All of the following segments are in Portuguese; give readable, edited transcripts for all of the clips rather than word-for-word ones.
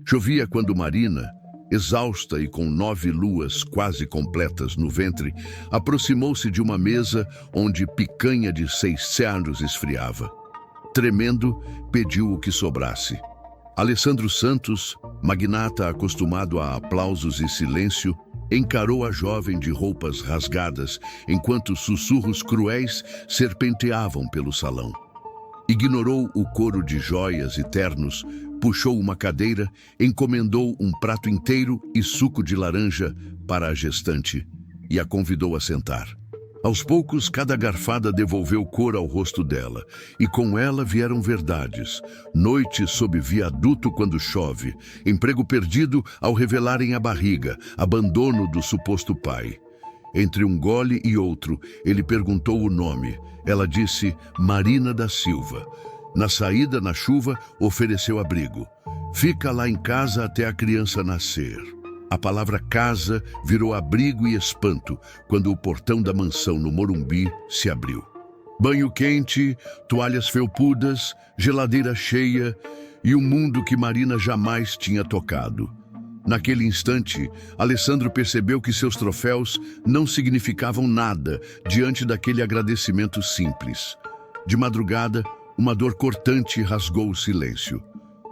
Chovia quando Marina, exausta e com 9 luas quase completas no ventre, aproximou-se de uma mesa onde picanha de 6 cernos esfriava. Tremendo, pediu o que sobrasse. Alessandro Santos, magnata acostumado a aplausos e silêncio, encarou a jovem de roupas rasgadas enquanto sussurros cruéis serpenteavam pelo salão. Ignorou o coro de joias e ternos, puxou uma cadeira, encomendou um prato inteiro e suco de laranja para a gestante e a convidou a sentar. Aos poucos, cada garfada devolveu cor ao rosto dela, e com ela vieram verdades. Noite sob viaduto quando chove, emprego perdido ao revelarem a barriga, abandono do suposto pai. Entre um gole e outro, ele perguntou o nome. Ela disse Marina da Silva. Na saída, na chuva, ofereceu abrigo. Fica lá em casa até a criança nascer. A palavra casa virou abrigo e espanto quando o portão da mansão no Morumbi se abriu. Banho quente, toalhas felpudas, geladeira cheia e um mundo que Marina jamais tinha tocado. Naquele instante, Alessandro percebeu que seus troféus não significavam nada diante daquele agradecimento simples. De madrugada, uma dor cortante rasgou o silêncio.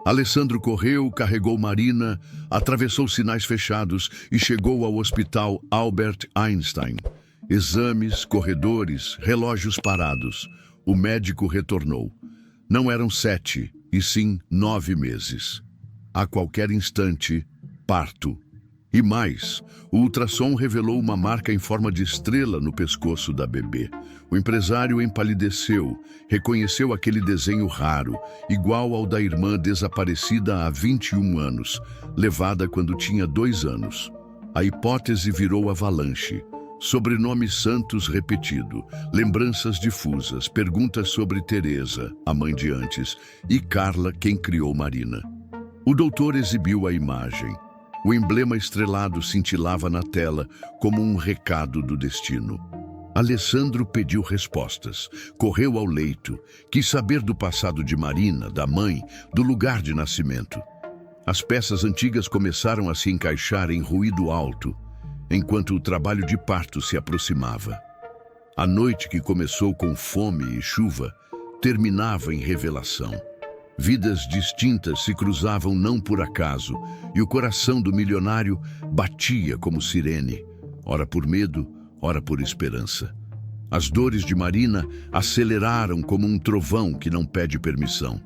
Alessandro correu, carregou Marina, atravessou sinais fechados e chegou ao hospital Albert Einstein. Exames, corredores, relógios parados. O médico retornou. Não eram 7, e sim 9 meses. A qualquer instante, parto. E mais, o ultrassom revelou uma marca em forma de estrela no pescoço da bebê. O empresário empalideceu, reconheceu aquele desenho raro, igual ao da irmã desaparecida há 21 anos, levada quando tinha 2 anos. A hipótese virou avalanche. Sobrenome Santos repetido, lembranças difusas, perguntas sobre Teresa, a mãe de antes, e Carla, quem criou Marina. O doutor exibiu a imagem. O emblema estrelado cintilava na tela como um recado do destino. Alessandro pediu respostas, correu ao leito, quis saber do passado de Marina, da mãe, do lugar de nascimento. As peças antigas começaram a se encaixar em ruído alto, enquanto o trabalho de parto se aproximava. A noite que começou com fome e chuva, terminava em revelação. Vidas distintas se cruzavam não por acaso, e o coração do milionário batia como sirene, ora por medo, ora por esperança. As dores de Marina aceleraram como um trovão que não pede permissão.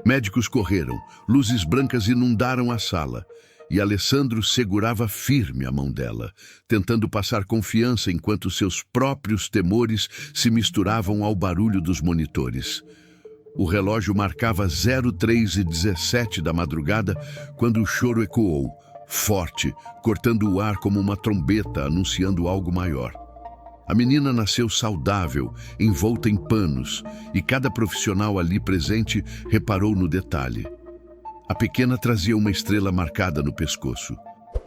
Médicos correram, luzes brancas inundaram a sala, e Alessandro segurava firme a mão dela, tentando passar confiança enquanto seus próprios temores se misturavam ao barulho dos monitores. O relógio marcava 03:17 da madrugada quando o choro ecoou, forte, cortando o ar como uma trombeta anunciando algo maior. A menina nasceu saudável, envolta em panos, e cada profissional ali presente reparou no detalhe. A pequena trazia uma estrela marcada no pescoço.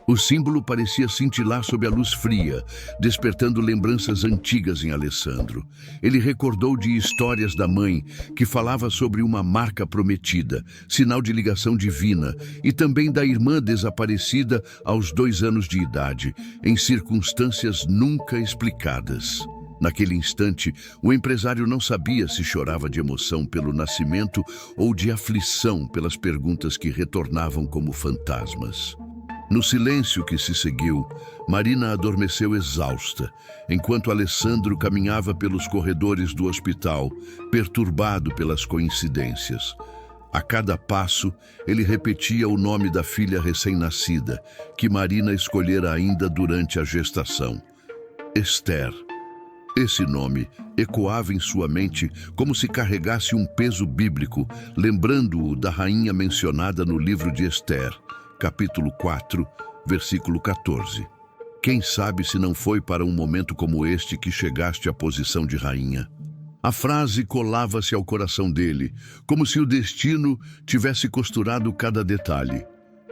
O símbolo parecia cintilar sob a luz fria, despertando lembranças antigas em Alessandro. Ele recordou de histórias da mãe, que falava sobre uma marca prometida, sinal de ligação divina, e também da irmã desaparecida aos 2 anos de idade, em circunstâncias nunca explicadas. Naquele instante, o empresário não sabia se chorava de emoção pelo nascimento ou de aflição pelas perguntas que retornavam como fantasmas. No silêncio que se seguiu, Marina adormeceu exausta, enquanto Alessandro caminhava pelos corredores do hospital, perturbado pelas coincidências. A cada passo, ele repetia o nome da filha recém-nascida, que Marina escolhera ainda durante a gestação. Esther. Esse nome ecoava em sua mente como se carregasse um peso bíblico, lembrando-o da rainha mencionada no livro de Esther, capítulo 4, versículo 14. Quem sabe se não foi para um momento como este que chegaste à posição de rainha? A frase colava-se ao coração dele, como se o destino tivesse costurado cada detalhe.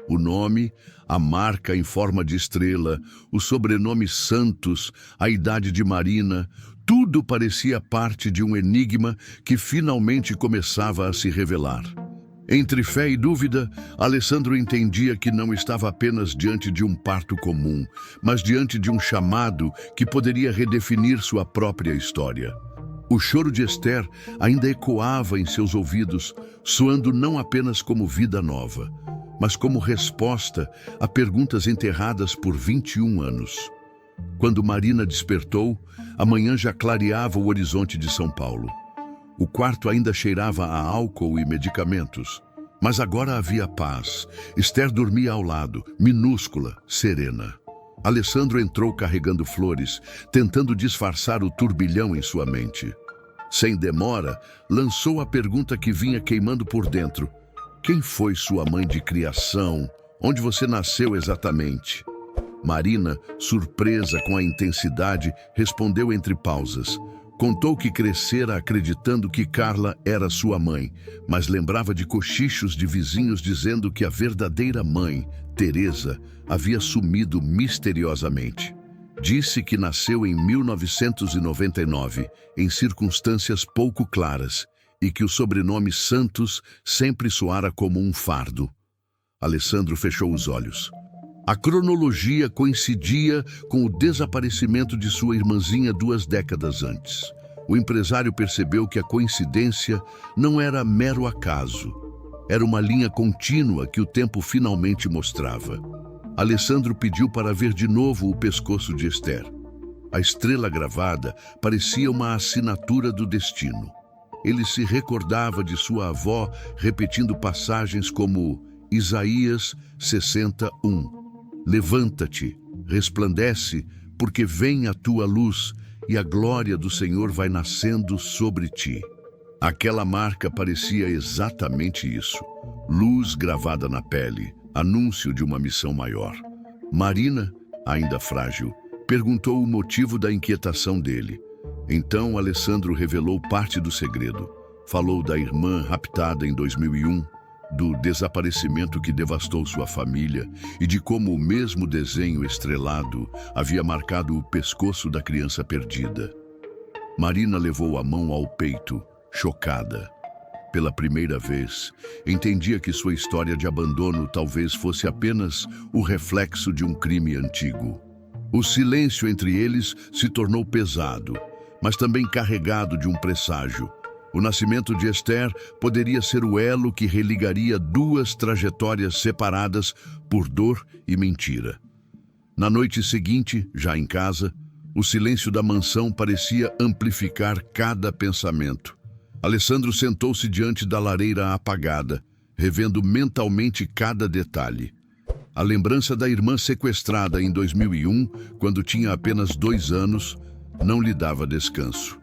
O nome, a marca em forma de estrela, o sobrenome Santos, a idade de Marina, tudo parecia parte de um enigma que finalmente começava a se revelar. Entre fé e dúvida, Alessandro entendia que não estava apenas diante de um parto comum, mas diante de um chamado que poderia redefinir sua própria história. O choro de Esther ainda ecoava em seus ouvidos, soando não apenas como vida nova, mas como resposta a perguntas enterradas por 21 anos. Quando Marina despertou, a manhã já clareava o horizonte de São Paulo. O quarto ainda cheirava a álcool e medicamentos, mas agora havia paz. Esther dormia ao lado, minúscula, serena. Alessandro entrou carregando flores, tentando disfarçar o turbilhão em sua mente. Sem demora, lançou a pergunta que vinha queimando por dentro. Quem foi sua mãe de criação? Onde você nasceu exatamente? Marina, surpresa com a intensidade, respondeu entre pausas. Contou que crescera acreditando que Carla era sua mãe, mas lembrava de cochichos de vizinhos dizendo que a verdadeira mãe, Teresa, havia sumido misteriosamente. Disse que nasceu em 1999, em circunstâncias pouco claras, e que o sobrenome Santos sempre soara como um fardo. Alessandro fechou os olhos. A cronologia coincidia com o desaparecimento de sua irmãzinha 2 décadas antes. O empresário percebeu que a coincidência não era mero acaso. Era uma linha contínua que o tempo finalmente mostrava. Alessandro pediu para ver de novo o pescoço de Esther. A estrela gravada parecia uma assinatura do destino. Ele se recordava de sua avó repetindo passagens como Isaías 61. Levanta-te, resplandece, porque vem a tua luz e a glória do Senhor vai nascendo sobre ti. Aquela marca parecia exatamente isso. Luz gravada na pele, anúncio de uma missão maior. Marina, ainda frágil, perguntou o motivo da inquietação dele. Então Alessandro revelou parte do segredo. Falou da irmã raptada em 2001, do desaparecimento que devastou sua família e de como o mesmo desenho estrelado havia marcado o pescoço da criança perdida. Marina levou a mão ao peito, chocada. Pela primeira vez, entendia que sua história de abandono talvez fosse apenas o reflexo de um crime antigo. O silêncio entre eles se tornou pesado, mas também carregado de um presságio. O nascimento de Esther poderia ser o elo que religaria 2 trajetórias separadas por dor e mentira. Na noite seguinte, já em casa, o silêncio da mansão parecia amplificar cada pensamento. Alessandro sentou-se diante da lareira apagada, revendo mentalmente cada detalhe. A lembrança da irmã sequestrada em 2001, quando tinha apenas 2 anos, não lhe dava descanso.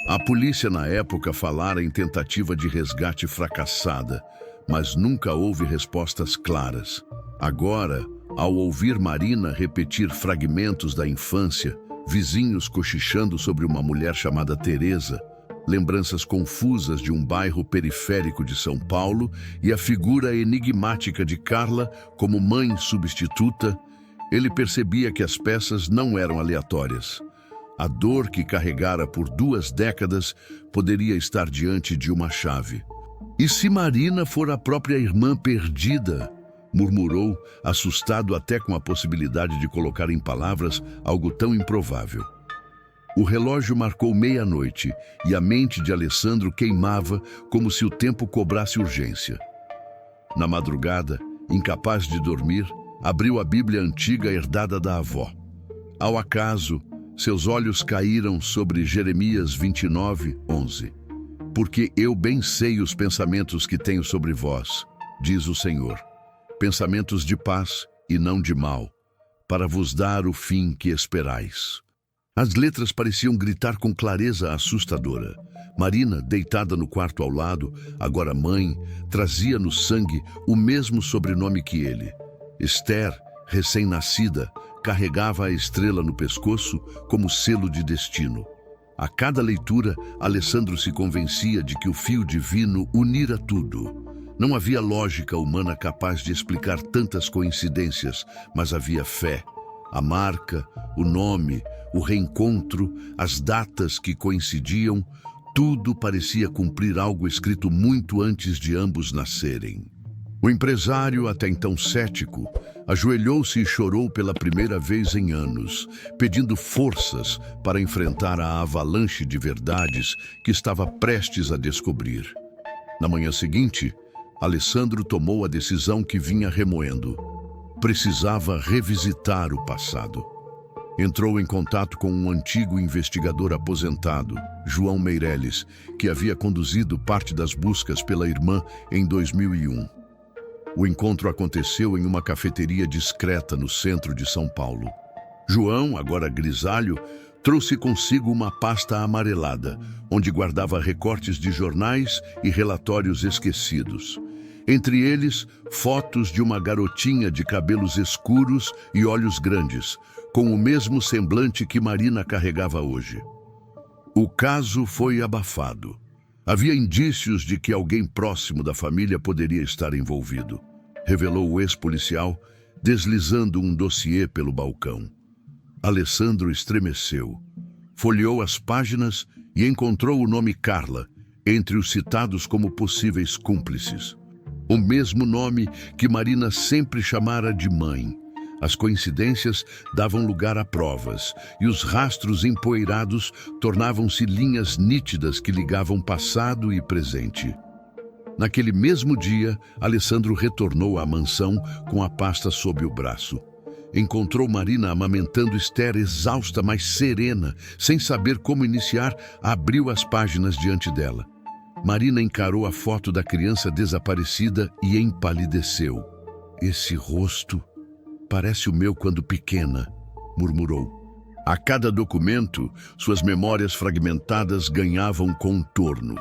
A polícia na época falara em tentativa de resgate fracassada, mas nunca houve respostas claras. Agora, ao ouvir Marina repetir fragmentos da infância, vizinhos cochichando sobre uma mulher chamada Teresa, lembranças confusas de um bairro periférico de São Paulo e a figura enigmática de Carla como mãe substituta, ele percebia que as peças não eram aleatórias. A dor que carregara por 2 décadas poderia estar diante de uma chave. E se Marina for a própria irmã perdida? Murmurou, assustado até com a possibilidade de colocar em palavras algo tão improvável. O relógio marcou 00:30 e a mente de Alessandro queimava como se o tempo cobrasse urgência. Na madrugada, incapaz de dormir, abriu a Bíblia antiga herdada da avó. Ao acaso, seus olhos caíram sobre Jeremias 29:11. Porque eu bem sei os pensamentos que tenho sobre vós, diz o Senhor, pensamentos de paz e não de mal, para vos dar o fim que esperais. As letras pareciam gritar com clareza assustadora. Marina, deitada no quarto ao lado, agora mãe, trazia no sangue o mesmo sobrenome que ele. Esther, recém-nascida, carregava a estrela no pescoço como selo de destino. A cada leitura, Alessandro se convencia de que o fio divino unira tudo. Não havia lógica humana capaz de explicar tantas coincidências, mas havia fé. A marca, o nome, o reencontro, as datas que coincidiam, Tudo parecia cumprir algo escrito muito antes de ambos nascerem. O empresário, até então cético, ajoelhou-se e chorou pela primeira vez em anos, pedindo forças para enfrentar a avalanche de verdades que estava prestes a descobrir. Na manhã seguinte, Alessandro tomou a decisão que vinha remoendo. Precisava revisitar o passado. Entrou em contato com um antigo investigador aposentado, João Meireles, que havia conduzido parte das buscas pela irmã em 2001. O encontro aconteceu em uma cafeteria discreta no centro de São Paulo. João, agora grisalho, trouxe consigo uma pasta amarelada, onde guardava recortes de jornais e relatórios esquecidos. Entre eles, fotos de uma garotinha de cabelos escuros e olhos grandes, com o mesmo semblante que Marina carregava hoje. O caso foi abafado. Havia indícios de que alguém próximo da família poderia estar envolvido, revelou o ex-policial, deslizando um dossiê pelo balcão. Alessandro estremeceu, folheou as páginas e encontrou o nome Carla entre os citados como possíveis cúmplices. O mesmo nome que Marina sempre chamara de mãe. As coincidências davam lugar a provas, e os rastros empoeirados tornavam-se linhas nítidas que ligavam passado e presente. Naquele mesmo dia, Alessandro retornou à mansão com a pasta sob o braço. Encontrou Marina amamentando Esther, exausta, mas serena, sem saber como iniciar, abriu as páginas diante dela. Marina encarou a foto da criança desaparecida e empalideceu. Esse rosto parece o meu quando pequena, murmurou. A cada documento, suas memórias fragmentadas ganhavam contorno.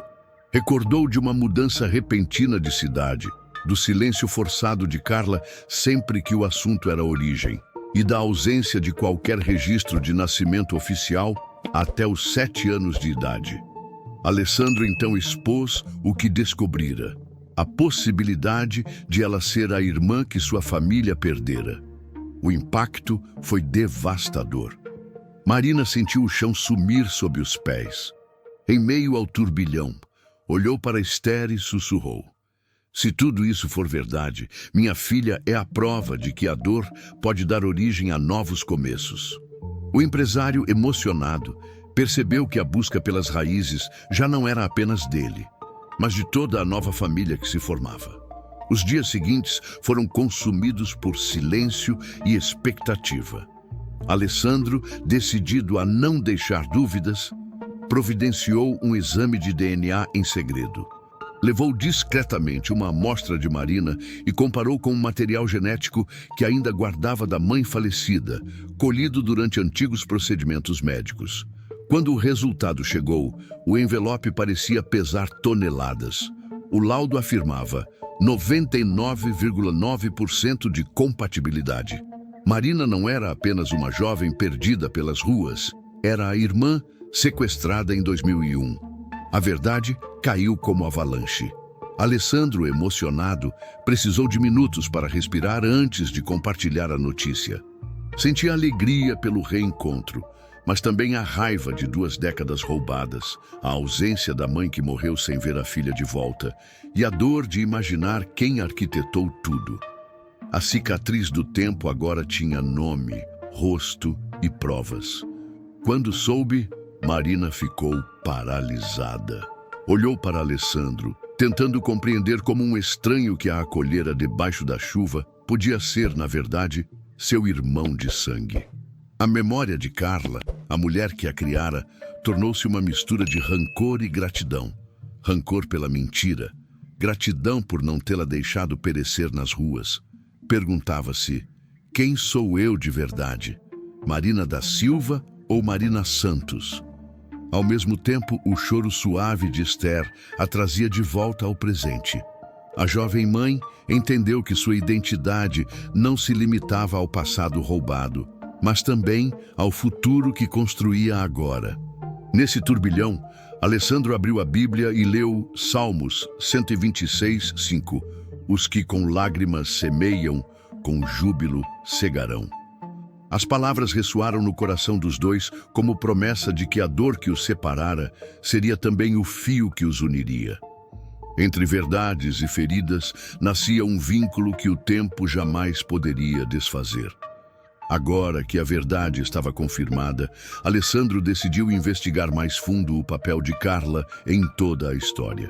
Recordou de uma mudança repentina de cidade, do silêncio forçado de Carla sempre que o assunto era origem, e da ausência de qualquer registro de nascimento oficial até os 7 anos de idade. Alessandro então expôs o que descobrira, a possibilidade de ela ser a irmã que sua família perdera. O impacto foi devastador. Marina sentiu o chão sumir sob os pés. Em meio ao turbilhão, olhou para Esther e sussurrou. Se tudo isso for verdade, minha filha é a prova de que a dor pode dar origem a novos começos. O empresário, emocionado, percebeu que a busca pelas raízes já não era apenas dele, mas de toda a nova família que se formava. Os dias seguintes foram consumidos por silêncio e expectativa. Alessandro, decidido a não deixar dúvidas, providenciou um exame de DNA em segredo. Levou discretamente uma amostra de Marina e comparou com um material genético que ainda guardava da mãe falecida, colhido durante antigos procedimentos médicos. Quando o resultado chegou, o envelope parecia pesar toneladas. O laudo afirmava 99,9% de compatibilidade. Marina não era apenas uma jovem perdida pelas ruas, era a irmã sequestrada em 2001. A verdade caiu como avalanche. Alessandro, emocionado, precisou de minutos para respirar antes de compartilhar a notícia. Sentia alegria pelo reencontro, mas também a raiva de 2 décadas roubadas, a ausência da mãe que morreu sem ver a filha de volta e a dor de imaginar quem arquitetou tudo. A cicatriz do tempo agora tinha nome, rosto e provas. Quando soube, Marina ficou paralisada. Olhou para Alessandro, tentando compreender como um estranho que a acolhera debaixo da chuva podia ser, na verdade, seu irmão de sangue. A memória de Carla, a mulher que a criara, tornou-se uma mistura de rancor e gratidão. Rancor pela mentira, gratidão por não tê-la deixado perecer nas ruas. Perguntava-se, quem sou eu de verdade? Marina da Silva ou Marina Santos? Ao mesmo tempo, o choro suave de Esther a trazia de volta ao presente. A jovem mãe entendeu que sua identidade não se limitava ao passado roubado, mas também ao futuro que construía agora. Nesse turbilhão, Alessandro abriu a Bíblia e leu Salmos 126, 5. Os que com lágrimas semeiam, com júbilo cegarão. As palavras ressoaram no coração dos dois como promessa de que a dor que os separara seria também o fio que os uniria. Entre verdades e feridas nascia um vínculo que o tempo jamais poderia desfazer. Agora que a verdade estava confirmada, Alessandro decidiu investigar mais fundo o papel de Carla em toda a história.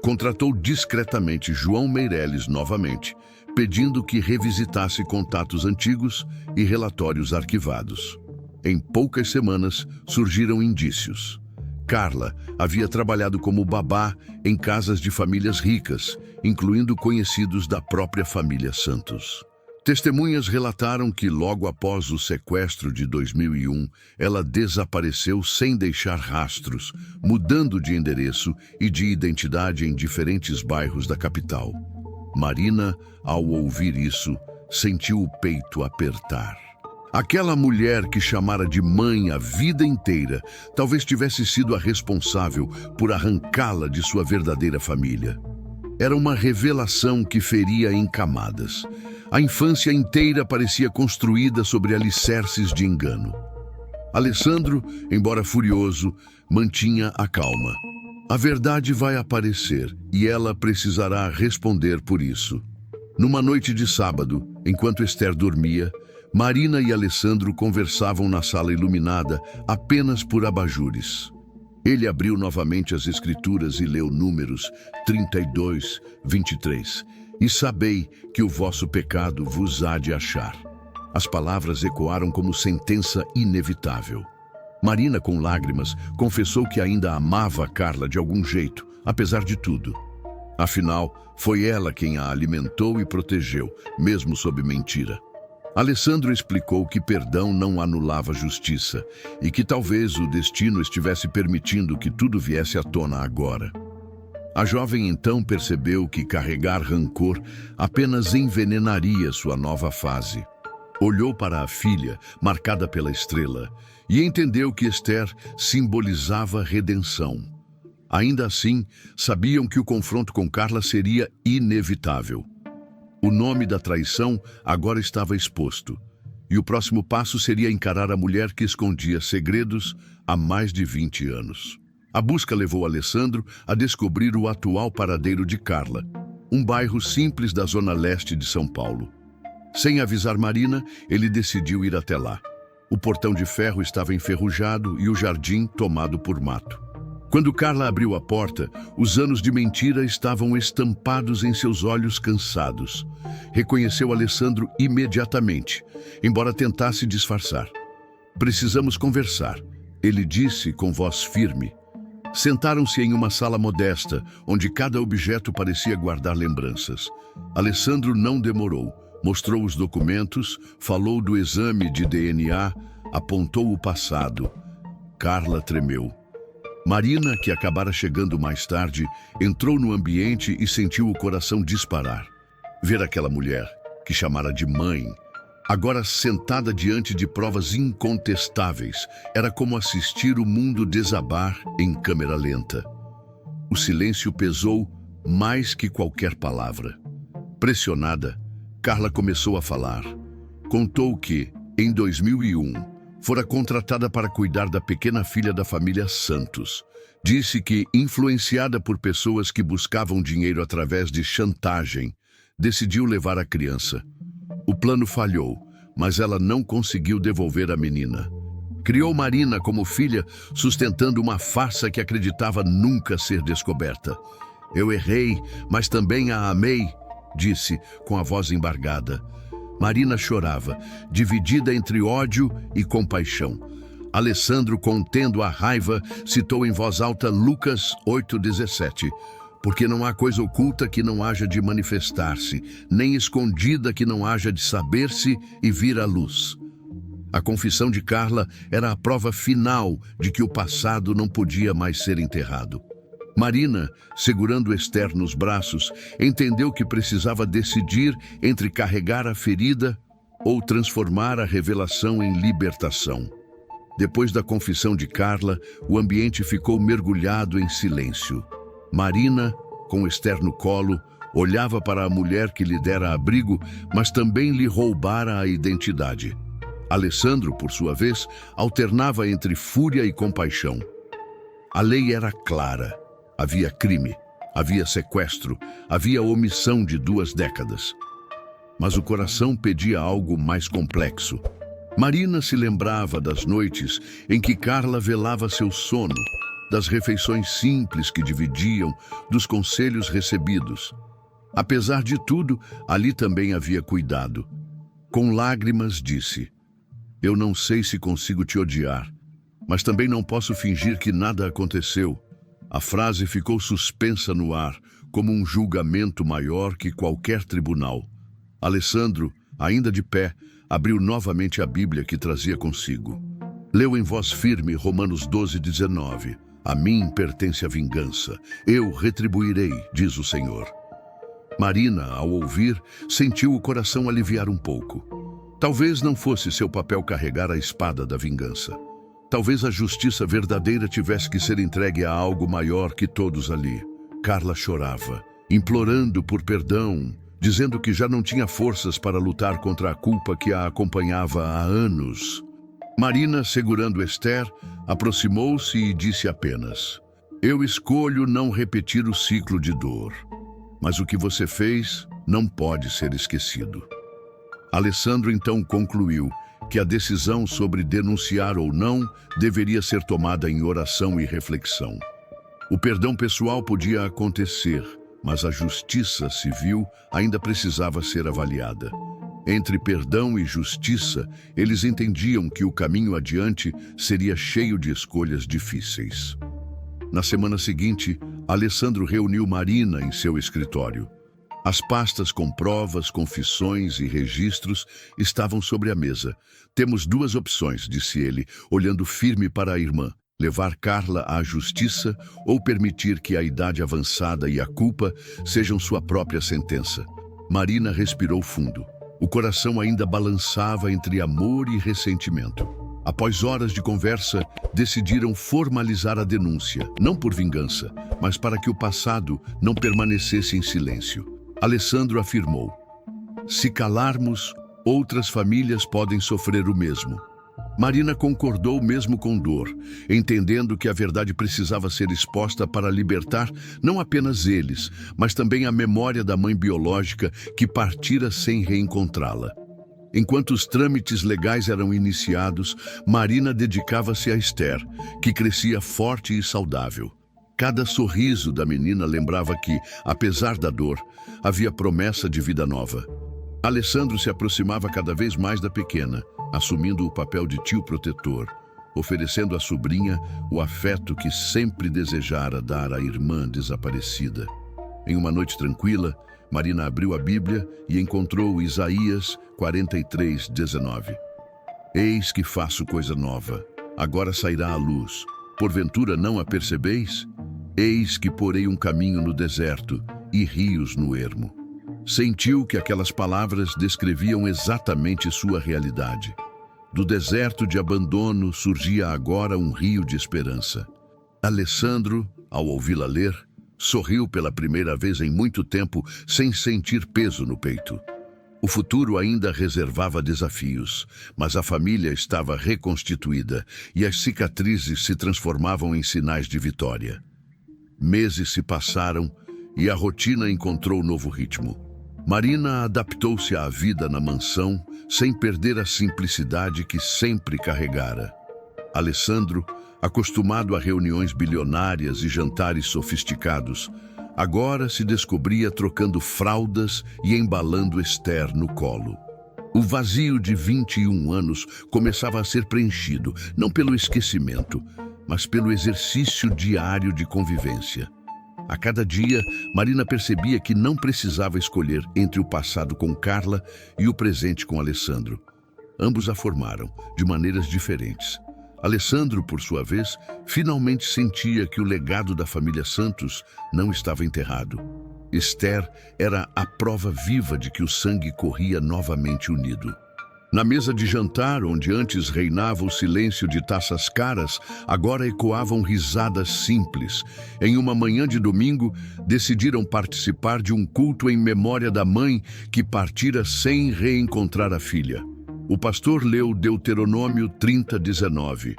Contratou discretamente João Meireles novamente, pedindo que revisitasse contatos antigos e relatórios arquivados. Em poucas semanas, surgiram indícios. Carla havia trabalhado como babá em casas de famílias ricas, incluindo conhecidos da própria família Santos. Testemunhas relataram que, logo após o sequestro de 2001, ela desapareceu sem deixar rastros, mudando de endereço e de identidade em diferentes bairros da capital. Marina, ao ouvir isso, sentiu o peito apertar. Aquela mulher que chamara de mãe a vida inteira talvez tivesse sido a responsável por arrancá-la de sua verdadeira família. Era uma revelação que feria em camadas. A infância inteira parecia construída sobre alicerces de engano. Alessandro, embora furioso, mantinha a calma. A verdade vai aparecer e ela precisará responder por isso. Numa noite de sábado, enquanto Esther dormia, Marina e Alessandro conversavam na sala iluminada apenas por abajures. Ele abriu novamente as escrituras e leu números 32, 23. E sabei que o vosso pecado vos há de achar. As palavras ecoaram como sentença inevitável. Marina, com lágrimas, confessou que ainda amava Carla de algum jeito, apesar de tudo. Afinal, foi ela quem a alimentou e protegeu, mesmo sob mentira. Alessandro explicou que perdão não anulava justiça e que talvez o destino estivesse permitindo que tudo viesse à tona agora. A jovem então percebeu que carregar rancor apenas envenenaria sua nova fase. Olhou para a filha, marcada pela estrela, e entendeu que Esther simbolizava redenção. Ainda assim, sabiam que o confronto com Carla seria inevitável. O nome da traição agora estava exposto, e o próximo passo seria encarar a mulher que escondia segredos há mais de 20 anos. A busca levou Alessandro a descobrir o atual paradeiro de Carla, um bairro simples da zona leste de São Paulo. Sem avisar Marina, ele decidiu ir até lá. O portão de ferro estava enferrujado e o jardim tomado por mato. Quando Carla abriu a porta, os anos de mentira estavam estampados em seus olhos cansados. Reconheceu Alessandro imediatamente, embora tentasse disfarçar. "Precisamos conversar", ele disse com voz firme. Sentaram-se em uma sala modesta, onde cada objeto parecia guardar lembranças. Alessandro não demorou. Mostrou os documentos, falou do exame de DNA, apontou o passado. Carla tremeu. Marina, que acabara chegando mais tarde, entrou no ambiente e sentiu o coração disparar. Ver aquela mulher, que chamara de mãe, agora sentada diante de provas incontestáveis, era como assistir o mundo desabar em câmera lenta. O silêncio pesou mais que qualquer palavra. Pressionada, Carla começou a falar. Contou que, em 2001, fora contratada para cuidar da pequena filha da família Santos. Disse que, influenciada por pessoas que buscavam dinheiro através de chantagem, decidiu levar a criança. O plano falhou, mas ela não conseguiu devolver a menina. Criou Marina como filha, sustentando uma farsa que acreditava nunca ser descoberta. "Eu errei, mas também a amei", disse, com a voz embargada. Marina chorava, dividida entre ódio e compaixão. Alessandro, contendo a raiva, citou em voz alta Lucas 8,17. "Porque não há coisa oculta que não haja de manifestar-se, nem escondida que não haja de saber-se e vir à luz." A confissão de Carla era a prova final de que o passado não podia mais ser enterrado. Marina, segurando Esther nos braços, entendeu que precisava decidir entre carregar a ferida ou transformar a revelação em libertação. Depois da confissão de Carla, o ambiente ficou mergulhado em silêncio. Marina, com Esther no colo, olhava para a mulher que lhe dera abrigo, mas também lhe roubara a identidade. Alessandro, por sua vez, alternava entre fúria e compaixão. A lei era clara. Havia crime, havia sequestro, havia omissão de 2 décadas. Mas o coração pedia algo mais complexo. Marina se lembrava das noites em que Carla velava seu sono, das refeições simples que dividiam, dos conselhos recebidos. Apesar de tudo, ali também havia cuidado. Com lágrimas disse: "Eu não sei se consigo te odiar, mas também não posso fingir que nada aconteceu." A frase ficou suspensa no ar, como um julgamento maior que qualquer tribunal. Alessandro, ainda de pé, abriu novamente a Bíblia que trazia consigo. Leu em voz firme Romanos 12:19. "A mim pertence a vingança, eu retribuirei, diz o Senhor." Marina, ao ouvir, sentiu o coração aliviar um pouco. Talvez não fosse seu papel carregar a espada da vingança. Talvez a justiça verdadeira tivesse que ser entregue a algo maior que todos ali. Carla chorava, implorando por perdão, dizendo que já não tinha forças para lutar contra a culpa que a acompanhava há anos. Marina, segurando Esther, aproximou-se e disse apenas: "Eu escolho não repetir o ciclo de dor, mas o que você fez não pode ser esquecido." Alessandro então concluiu que a decisão sobre denunciar ou não deveria ser tomada em oração e reflexão. O perdão pessoal podia acontecer, mas a justiça civil ainda precisava ser avaliada. Entre perdão e justiça, eles entendiam que o caminho adiante seria cheio de escolhas difíceis. Na semana seguinte, Alessandro reuniu Marina em seu escritório. As pastas com provas, confissões e registros estavam sobre a mesa. "Temos 2 opções", disse ele, olhando firme para a irmã: levar Carla à justiça ou permitir que a idade avançada e a culpa sejam sua própria sentença. Marina respirou fundo. O coração ainda balançava entre amor e ressentimento. Após horas de conversa, decidiram formalizar a denúncia, não por vingança, mas para que o passado não permanecesse em silêncio. Alessandro afirmou: "Se calarmos, outras famílias podem sofrer o mesmo." Marina concordou mesmo com dor, entendendo que a verdade precisava ser exposta para libertar não apenas eles, mas também a memória da mãe biológica que partira sem reencontrá-la. Enquanto os trâmites legais eram iniciados, Marina dedicava-se a Esther, que crescia forte e saudável. Cada sorriso da menina lembrava que, apesar da dor, havia promessa de vida nova. Alessandro se aproximava cada vez mais da pequena, assumindo o papel de tio protetor, oferecendo à sobrinha o afeto que sempre desejara dar à irmã desaparecida. Em uma noite tranquila, Marina abriu a Bíblia e encontrou Isaías 43:19. "Eis que faço coisa nova, agora sairá a luz. Porventura não a percebeis? Eis que porei um caminho no deserto e rios no ermo." Sentiu que aquelas palavras descreviam exatamente sua realidade. Do deserto de abandono surgia agora um rio de esperança. Alessandro, ao ouvi-la ler, sorriu pela primeira vez em muito tempo, sem sentir peso no peito. O futuro ainda reservava desafios, mas a família estava reconstituída e as cicatrizes se transformavam em sinais de vitória. Meses se passaram e a rotina encontrou novo ritmo. Marina adaptou-se à vida na mansão, sem perder a simplicidade que sempre carregara. Alessandro, acostumado a reuniões bilionárias e jantares sofisticados, agora se descobria trocando fraldas e embalando Esther no colo. O vazio de 21 anos começava a ser preenchido, não pelo esquecimento, mas pelo exercício diário de convivência. A cada dia, Marina percebia que não precisava escolher entre o passado com Carla e o presente com Alessandro. Ambos a formaram, de maneiras diferentes. Alessandro, por sua vez, finalmente sentia que o legado da família Santos não estava enterrado. Esther era a prova viva de que o sangue corria novamente unido. Na mesa de jantar, onde antes reinava o silêncio de taças caras, agora ecoavam risadas simples. Em uma manhã de domingo, decidiram participar de um culto em memória da mãe que partira sem reencontrar a filha. O pastor leu Deuteronômio 30:19.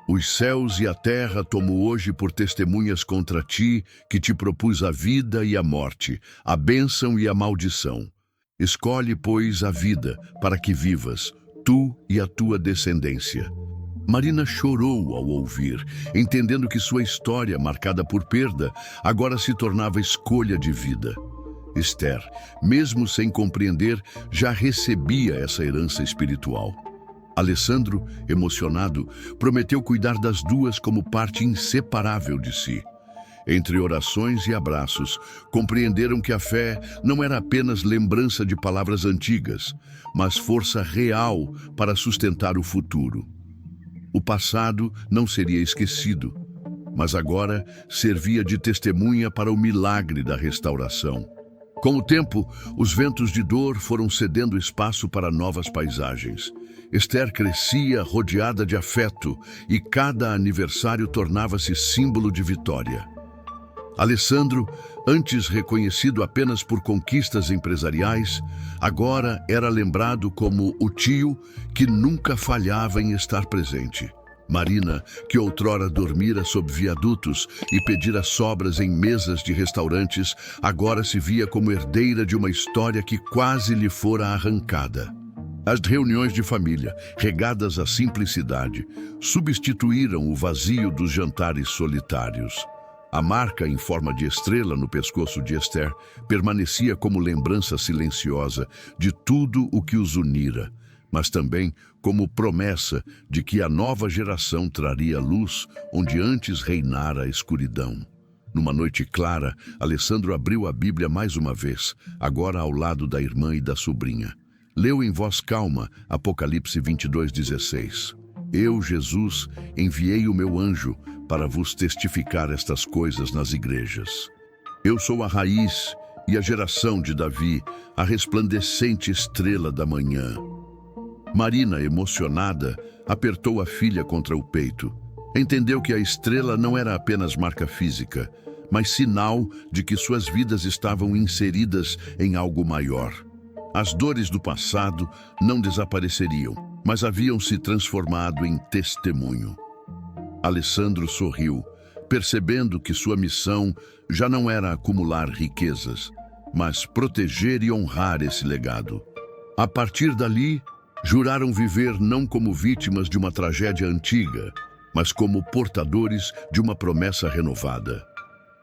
Os céus e a terra tomo hoje por testemunhas contra ti, que te propus a vida e a morte, a bênção e a maldição. Escolhe, pois, a vida, para que vivas, tu e a tua descendência. Marina chorou ao ouvir, entendendo que sua história, marcada por perda, agora se tornava escolha de vida. Esther, mesmo sem compreender, já recebia essa herança espiritual. Alessandro, emocionado, prometeu cuidar das duas como parte inseparável de si. Entre orações e abraços, compreenderam que a fé não era apenas lembrança de palavras antigas, mas força real para sustentar o futuro. O passado não seria esquecido, mas agora servia de testemunha para o milagre da restauração. Com o tempo, os ventos de dor foram cedendo espaço para novas paisagens. Esther crescia rodeada de afeto e cada aniversário tornava-se símbolo de vitória. Alessandro, antes reconhecido apenas por conquistas empresariais, agora era lembrado como o tio que nunca falhava em estar presente. Marina, que outrora dormira sob viadutos e pedira sobras em mesas de restaurantes, agora se via como herdeira de uma história que quase lhe fora arrancada. As reuniões de família, regadas à simplicidade, substituíram o vazio dos jantares solitários. A marca em forma de estrela no pescoço de Esther permanecia como lembrança silenciosa de tudo o que os unira, mas também como promessa de que a nova geração traria luz onde antes reinara a escuridão. Numa noite clara, Alessandro abriu a Bíblia mais uma vez, agora ao lado da irmã e da sobrinha. Leu em voz calma Apocalipse 22:16. Eu, Jesus, enviei o meu anjo para vos testificar estas coisas nas igrejas. Eu sou a raiz e a geração de Davi, a resplandecente estrela da manhã. Marina, emocionada, apertou a filha contra o peito. Entendeu que a estrela não era apenas marca física, mas sinal de que suas vidas estavam inseridas em algo maior. As dores do passado não desapareceriam, mas haviam se transformado em testemunho. Alessandro sorriu, percebendo que sua missão já não era acumular riquezas, mas proteger e honrar esse legado. A partir dali, juraram viver não como vítimas de uma tragédia antiga, mas como portadores de uma promessa renovada.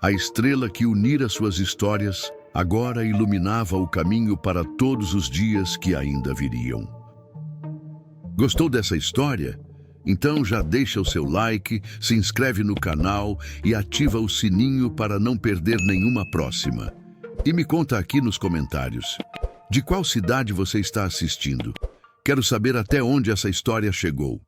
A estrela que unira suas histórias agora iluminava o caminho para todos os dias que ainda viriam. Gostou dessa história? Então já deixa o seu like, se inscreve no canal e ativa o sininho para não perder nenhuma próxima. E me conta aqui nos comentários, de qual cidade você está assistindo? Quero saber até onde essa história chegou.